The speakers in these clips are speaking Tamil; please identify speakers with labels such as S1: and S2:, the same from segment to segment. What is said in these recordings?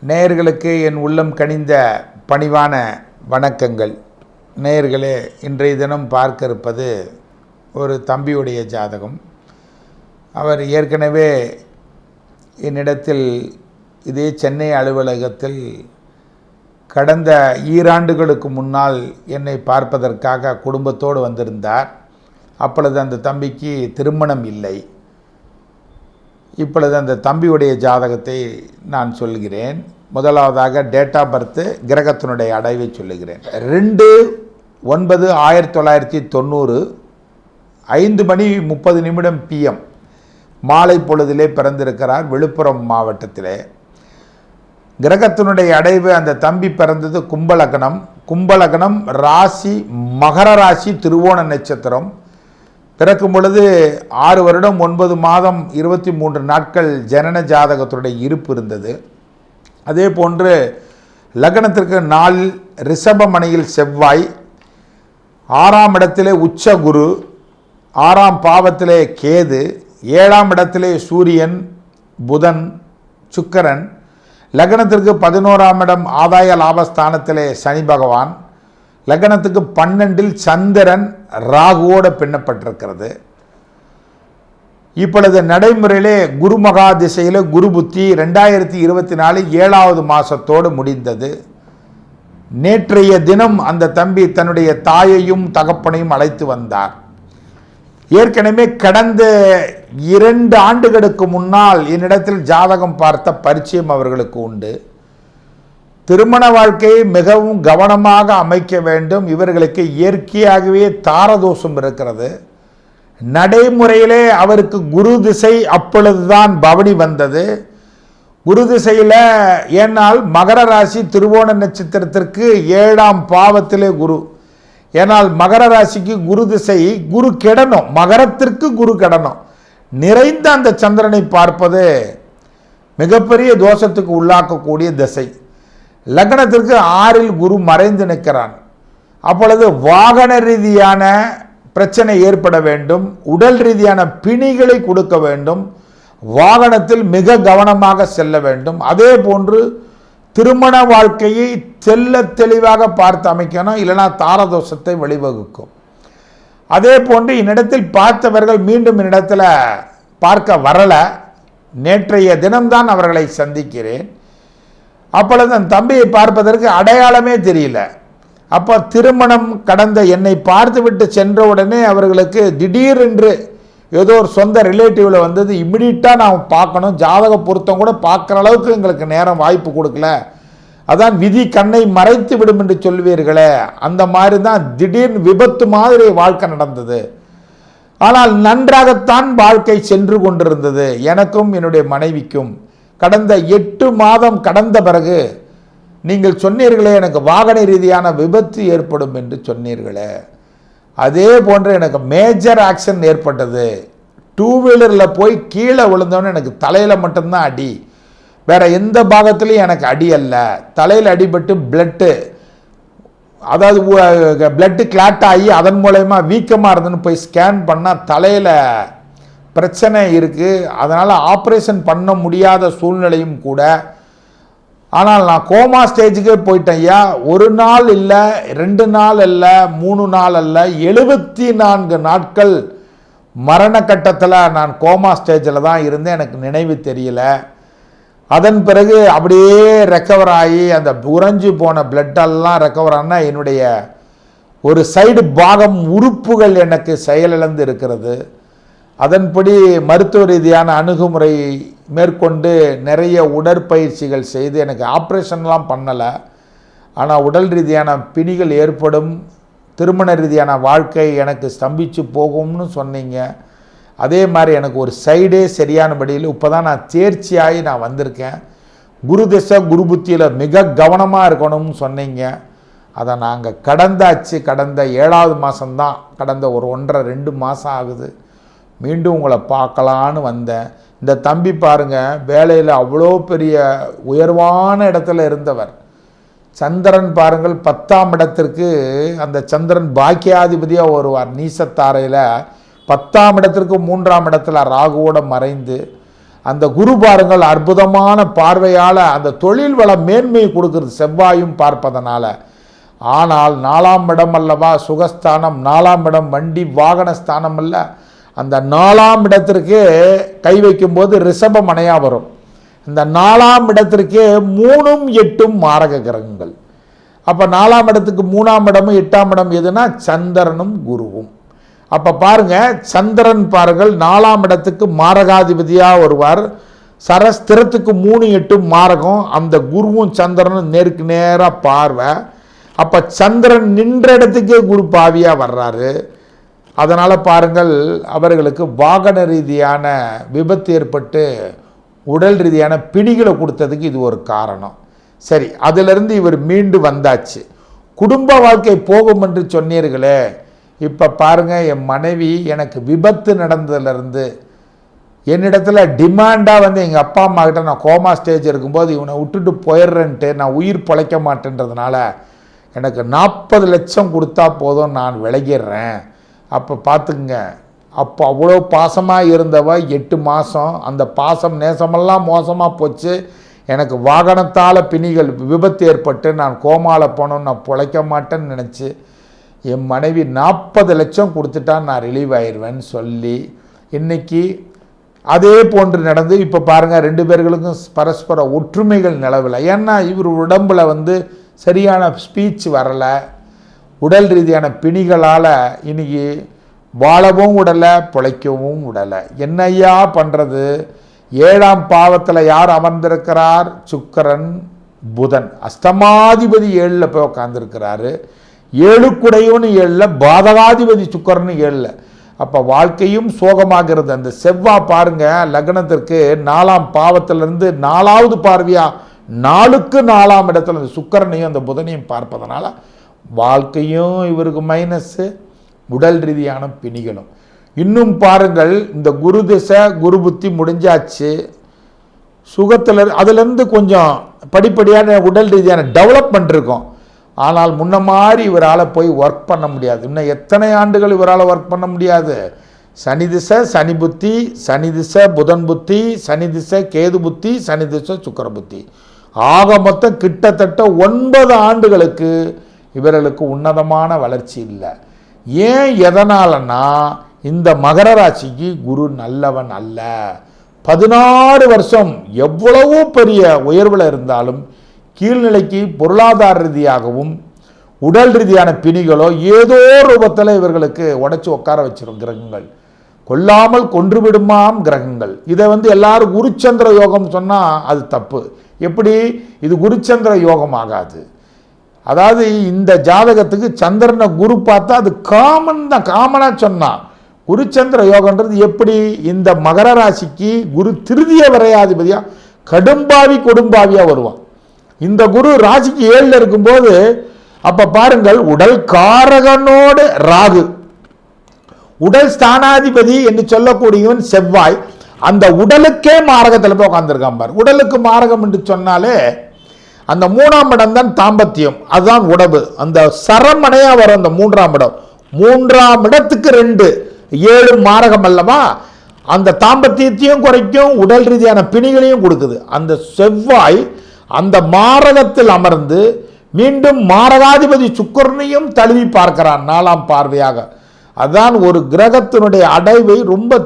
S1: நேயர்களுக்கு என் உள்ளம் கனிந்த பணிவான வணக்கங்கள். நேயர்களே, இன்றைய தினம் பார்க்க இருப்பது ஒரு தம்பியுடைய ஜாதகம். அவர் ஏற்கனவே என்னிடத்தில் இதே சென்னை அலுவலகத்தில் கடந்த ஈராண்டுகளுக்கு முன்னால் என்னை பார்ப்பதற்காக குடும்பத்தோடு வந்திருந்தார். அப்பொழுது அந்த தம்பிக்கு திருமணம் இல்லை. இப்பொழுது அந்த தம்பியுடைய ஜாதகத்தை நான் சொல்கிறேன். முதலாவதாக டேட் ஆஃப் பர்த்து, கிரகத்தினுடைய அடைவை சொல்லுகிறேன். 2/9/1990 5:30 PM மாலை பொழுதிலே பிறந்திருக்கிறார், விழுப்புரம் மாவட்டத்திலே. கிரகத்தினுடைய அடைவு, அந்த தம்பி பிறந்தது கும்பலக்னம், ராசி மகர ராசி, திருவோண நட்சத்திரம். பிறக்கும் பொழுது 6 வருடம் 9 மாதம் 23 நாட்கள் ஜனன ஜாதகத்துடைய இருப்பு இருந்தது. அதே போன்று லக்னத்திற்கு 4 ரிஷபமனையில் செவ்வாய், 6ஆம் இடத்திலே உச்ச குரு, 6ஆம் பாவத்திலே கேது, 7ஆம் இடத்திலே சூரியன், புதன், சுக்கிரன். லக்னத்திற்கு 11ஆம் இடம் ஆதாய லாபஸ்தானத்திலே சனி பகவான். லக்னத்துக்கு 12இல் சந்திரன் ராகுவோடு பின்னப்பட்டிருக்கிறது. இப்பொழுது நடைமுறையிலே குரு மகா திசையில் குரு புத்தி 2024 7வது மாதத்தோடு முடிந்தது. நேற்றைய தினம் அந்த தம்பி தன்னுடைய தாயையும் தகப்பனையும் அழைத்து வந்தார். ஏற்கனவே கடந்த 2 ஆண்டுகளுக்கு முன்னால் என்னிடத்தில் ஜாதகம் பார்த்த பரிச்சயம் அவர்களுக்கு உண்டு. திருமண வாழ்க்கையை மிகவும் கவனமாக அமைக்க வேண்டும். இவர்களுக்கு இயற்கையாகவே தாரதோஷம் இருக்கிறது. நடைமுறையிலே அவருக்கு குரு திசை அப்பொழுதுதான் பவனி வந்தது. குரு திசையில், ஏனால் மகர ராசி திருவோண நட்சத்திரத்திற்கு 7ஆம் பாவத்திலே குரு. ஏனால் மகர ராசிக்கு குரு திசை, குரு கெடணும், மகரத்திற்கு குரு கெடணும். நிறைந்த அந்த சந்திரனை பார்ப்பது மிகப்பெரிய தோஷத்துக்கு உள்ளாக்கக்கூடிய திசை. லக்னத்திற்கு 6இல் குரு மறைந்து நிற்கிறான். அப்பொழுது வாகன ரீதியான பிரச்சனை ஏற்பட வேண்டும், உடல் ரீதியான பிணிகளை கொடுக்க வேண்டும், வாகனத்தில் மிக கவனமாக செல்ல வேண்டும். அதே போன்று திருமண வாழ்க்கையை தெளிவாக பார்த்து அமைக்கணும், இல்லைனா தாரதோஷத்தை வழிவகுக்கும். அதே போன்று என்னிடத்தில் பார்த்தவர்கள் மீண்டும் என்னிடத்தில் பார்க்க வரலை. நேற்றைய தினம்தான் அவர்களை சந்திக்கிறேன். அப்பொழுது அந்த தம்பியை பார்ப்பதற்கு அடையாளமே தெரியல. அப்போ திருமணம் கடந்த என்னை பார்த்து விட்டு சென்ற உடனே அவர்களுக்கு திடீரென்று ஏதோ ஒரு சொந்த ரிலேட்டிவில் வந்தது. இம்மிடியட்டாக நான் பார்க்கணும், ஜாதக பொருத்தம் கூட பார்க்குற அளவுக்கு எங்களுக்கு நேரம் வாய்ப்பு கொடுக்கல. அதான் விதி கண்ணை மறைத்து விடும் என்று சொல்வீர்களே, அந்த மாதிரி தான் திடீர்னு விபத்து மாதிரி வாழ்க்கை நடந்தது. ஆனால் நன்றாகத்தான் வாழ்க்கை சென்று கொண்டிருந்தது. எனக்கும் என்னுடைய மனைவிக்கும் கடந்த 8 மாதம் கடந்த பிறகு நீங்கள் சொன்னீர்களே, எனக்கு வாகன ரீதியான விபத்து ஏற்படும் என்று சொன்னீர்களே, அதே போன்று எனக்கு மேஜர் ஆக்சிடென்ட் ஏற்பட்டது. 2 வீலரில் போய் கீழே விழுந்தோன்னு எனக்கு தலையில் மட்டும்தான் அடி, வேற எந்த பாகத்துலையும் எனக்கு அடி அல்ல. தலையில் அடிபட்டு பிளட்டு கிளாட் ஆகி அதன் மூலயமா வீக்கமாக இருந்துன்னு போய் ஸ்கேன் பண்ணால் தலையில் பிரச்சனை இருக்குது. அதனால் ஆப்ரேஷன் பண்ண முடியாத சூழ்நிலையும் கூட. ஆனால் நான் கோமா ஸ்டேஜுக்கே போயிட்டேன் ஐயா. 1 நாள் இல்லை, 2 நாள் இல்லை, 3 நாள் அல்ல, 74 நாட்கள் மரண கட்டத்தில் நான் கோமா ஸ்டேஜில் தான் இருந்தேன். எனக்கு நினைவு தெரியல. அதன் பிறகு அப்படியே ரெக்கவர் ஆகி அந்த உறைஞ்சி போன பிளட்டெல்லாம் ரெக்கவர் ஆனால் என்னுடைய ஒரு சைடு பாகம் உறுப்புகள் எனக்கு செயலிழந்து இருக்கிறது. அதன்படி மருத்துவ ரீதியான அணுகுமுறை மேற்கொண்டு நிறைய உடற்பயிற்சிகள் செய்து எனக்கு ஆப்ரேஷன்லாம் பண்ணலை. ஆனால் உடல் ரீதியான பிணிகள் ஏற்படும், திருமண ரீதியான வாழ்க்கை எனக்கு ஸ்தம்பிச்சு போகும்னு சொன்னீங்க. அதே மாதிரி எனக்கு ஒரு சைடே சரியானபடியில் இப்போ தான் நான் தேர்ச்சியாகி நான் வந்திருக்கேன். குரு திசை குரு புத்தியில் மிக கவனமாக இருக்கணும்னு சொன்னீங்க. அதை நாங்கள் கடந்தாச்சு. கடந்த 7வது மாதம்தான், கடந்த ஒரு 1.5-2 மாதம் ஆகுது. மீண்டும் உங்களை பார்க்கலான்னு வந்தேன். இந்த தம்பி பாருங்கள், வேலையில் அவ்வளோ பெரிய உயர்வான இடத்துல இருந்தவர். சந்திரன் பாருங்கள், 10ஆம் இடத்திற்கு அந்த சந்திரன் பாக்கியாதிபதியாக வருவார். நீசத்தாரையில் 10ஆம் இடத்திற்கு 3ஆம் இடத்துல ராகுவோட மறைந்து அந்த குரு பாருங்கள் அற்புதமான பார்வையால் அந்த தொழில் வள மேன்மையை கொடுக்குறது செவ்வாயும் பார்ப்பதனால. ஆனால் 4ஆம் இடம் அல்லவா சுகஸ்தானம், 4ஆம் இடம் வண்டி வாகன ஸ்தானம் அல்ல. அந்த 4ஆம் இடத்திற்கு கை வைக்கும்போது ரிஷப மனையாக வரும். இந்த 4ஆம் இடத்திற்கே 3ம் 8ம் மாரக கிரகங்கள். அப்போ 4ஆம் இடத்துக்கு 3ஆம் இடமும் 8ஆம் இடம் எதுனா சந்திரனும் குருவும். அப்போ பாருங்க, சந்திரன் பாருங்கள் 4ஆம் இடத்துக்கு மாரகாதிபதியாக வருவார். சரஸ்திரத்துக்கு 3 8 மாரகம். அந்த குருவும் சந்திரனும் நேருக்கு நேராக பார்வை. அப்போ சந்திரன் நின்ற இடத்துக்கே குரு பாவியாக வர்றாரு. அதனால் பாருங்கள், அவர்களுக்கு வாகன ரீதியான விபத்து ஏற்பட்டு உடல் ரீதியான பிணிகளை கொடுத்ததுக்கு இது ஒரு காரணம். சரி, அதிலிருந்து இவர் மீண்டு வந்தாச்சு. குடும்ப வாழ்க்கை போகும் என்று சொன்னீர்களே, இப்போ பாருங்கள், என் மனைவி எனக்கு விபத்து நடந்ததுலேருந்து என்னிடத்துல டிமாண்டாக வந்து எங்கள் அப்பா அம்மா கிட்ட நான் கோமா ஸ்டேஜ் இருக்கும்போது இவனை விட்டுட்டு போயிடுறேன்ட்டு நான் உயிர் பிழைக்க மாட்டேன்றதுனால எனக்கு 40 லட்சம் கொடுத்தா போதும் நான் விலகிடுறேன். அப்போ பார்த்துக்குங்க, அப்போ அவ்வளோ பாசமாக இருந்தவ 8 மாதம் அந்த பாசம் நேசமெல்லாம் மோசமாக போச்சு. எனக்கு வாகனத்தால் பிணிகள் விபத்து ஏற்பட்டு நான் கோமாவில் போனோன்னு நான் பிழைக்க மாட்டேன்னு நினச்சி என் மனைவி 40 லட்சம் கொடுத்துட்டா நான் ரிலீவ் ஆயிடுவேன்னு சொல்லி இன்றைக்கி அதே போன்று நடந்து இப்போ பாருங்கள் 2 பேர்களுக்கும் பரஸ்பர ஒற்றுமைகள் நிலவில். ஏன்னா இவர் உடம்பில் வந்து சரியான ஸ்பீச் வரலை, உடல் ரீதியான பிணிகளால் இன்னைக்கு வாழவும் விடலை பிழைக்கவும் விடலை. என்னையா பண்ணுறது? 7ஆம் பாவத்தில் யார் அமர்ந்திருக்கிறார்? சுக்கிரன் புதன். அஷ்டமாதிபதி 7ல் போய் உட்காந்துருக்கிறாரு. 7 7ல் பாதகாதிபதி சுக்கிரன் 7ல். அப்போ வாழ்க்கையும் சோகமாகிறது. அந்த செவ்வாய் பாருங்க, லக்னத்திற்கு 4ஆம் பாவத்திலிருந்து 4வது பார்வையாக 4க்கு 4ஆம் இடத்துல அந்த சுக்கிரனையும் அந்த புதனையும் பார்ப்பதனால வாழ்க்கையும் இவருக்கு மைனஸ்ஸு, உடல் ரீதியான பிணிகளும். இன்னும் பாருங்கள், இந்த குரு திசை குரு புத்தி முடிஞ்சாச்சு. சுகத்தில் அதுலேருந்து கொஞ்சம் படிப்படியான உடல் ரீதியான டெவலப்மெண்ட் இருக்கும். ஆனால் முன்ன மாதிரி இவரால் போய் ஒர்க் பண்ண முடியாது. இன்னும் எத்தனை ஆண்டுகள் இவரால் ஒர்க் பண்ண முடியாது. சனி திசை சனி புத்தி, சனி திசை புதன் புத்தி, சனி திசை கேது புத்தி, சனி திசை சுக்கிர புத்தி. ஆக மொத்தம் கிட்டத்தட்ட 9 ஆண்டுகளுக்கு இவர்களுக்கு உன்னதமான வளர்ச்சி இல்லை. ஏன் எதனாலன்னா இந்த மகர ராசிக்கு குரு நல்லவன் அல்ல. 16 வருஷம் எவ்வளவோ பெரிய உயர்வில் இருந்தாலும் கீழ்நிலைக்கு பொருளாதார ரீதியாகவும் உடல் ரீதியான பிணிகளோ ஏதோ ரூபத்தில் இவர்களுக்கு உடைச்சி உட்கார வச்சிடும் கிரகங்கள். கொல்லாமல் கொன்றுவிடுமாம் கிரகங்கள். இதை வந்து எல்லாரும் குருச்சந்திர யோகம் சொன்னால் அது தப்பு. எப்படி இது குருச்சந்திர யோகம் ஆகாது? அதாவது இந்த ஜாதகத்துக்கு சந்திரனை குரு பார்த்தா அது காமன் தான், காமனாக சொன்னான். குருச்சந்திர யோகன்றது எப்படி? இந்த மகர ராசிக்கு குரு திருதிய வரையாதிபதியாக கடும்பாவி கொடும்பாவியாக வருவான். இந்த குரு ராசிக்கு 7ல் இருக்கும்போது அப்போ பாருங்கள், உடல் காரகனோடு ராகு, உடல் ஸ்தானாதிபதி என்று சொல்லக்கூடியவன் செவ்வாய், அந்த உடலுக்கே மாரகத்தில் போய் உட்காந்துருக்கான் பாரு. உடலுக்கு மாரகம் என்று சொன்னாலே அந்த 3ஆம் இடம் தான் தாம்பத்தியம், அதுதான் உடம்பு. அந்த சரமனையா வரும் அந்த 3ஆம் இடம். 3ஆம் இடத்துக்கு 2 7 மாரகம் அல்லவா? அந்த தாம்பத்தியத்தையும் குறைக்கும், உடல் ரீதியான பிணிகளையும் கொடுக்குது. அந்த செவ்வாய் அந்த மாரகத்தில் அமர்ந்து மீண்டும் மாரகாதிபதி சுக்கிரனையும் தழுவி பார்க்கிறான் 4ஆம் பார்வையாக. அதான் ஒரு கிரகத்தினுடைய அடைவை ரொம்ப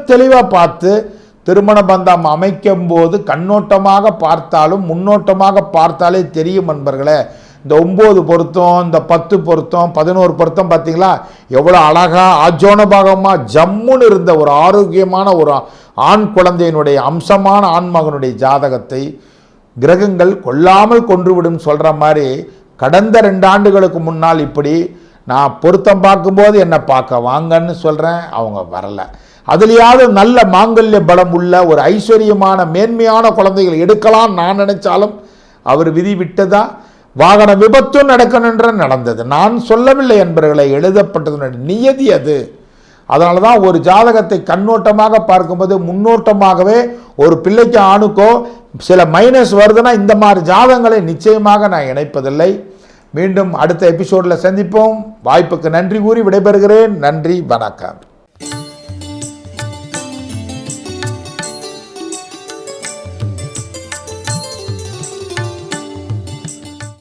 S1: தெளிவாக பார்த்து திருமண பந்தம் அமைக்கும் போது கண்ணோட்டமாக பார்த்தாலும் முன்னோட்டமாக பார்த்தாலே தெரியும் நண்பர்களே. இந்த 9 பொருத்தம், இந்த 10 பொருத்தம், 11 பொருத்தம் பார்த்தீங்களா எவ்வளோ அழகாக ஆஜோனபாகமாக ஜம்முன்னு இருந்த ஒரு ஆரோக்கியமான ஒரு ஆண் குழந்தையினுடைய அம்சமான ஆண்மகனுடைய ஜாதகத்தை கிரகங்கள் கொல்லாமல் கொன்றுவிடும் சொல்கிற மாதிரி கடந்த 2 ஆண்டுகளுக்கு முன்னால் இப்படி நான் பொருத்தம் பார்க்கும்போது என்னை பார்க்க வாங்கன்னு சொல்கிறேன், அவங்க வரலை. அதுலேயாவது நல்ல மாங்கல்ய பலம் உள்ள ஒரு ஐஸ்வர்யமான மேன்மையான குழந்தைகள் எடுக்கலாம் நான் நினைச்சாலும் அவர் விதி விட்டதா? வாகன விபத்தும் நடக்கணுன்ற நடந்தது. நான் சொல்லவில்லை என்பவர்களை, எழுதப்பட்டது நியதி அது. அதனால தான் ஒரு ஜாதகத்தை கண்ணோட்டமாக பார்க்கும்போது முன்னோட்டமாகவே ஒரு பிள்ளைக்கு ஆணுக்கோ சில மைனஸ் வருதுன்னா இந்த மாதிரி ஜாதகங்களை நிச்சயமாக நான் இணைப்பதில்லை. மீண்டும் அடுத்த எபிசோடில் சந்திப்போம். வாய்ப்புக்கு நன்றி கூறி விடைபெறுகிறேன். நன்றி, வணக்கம்.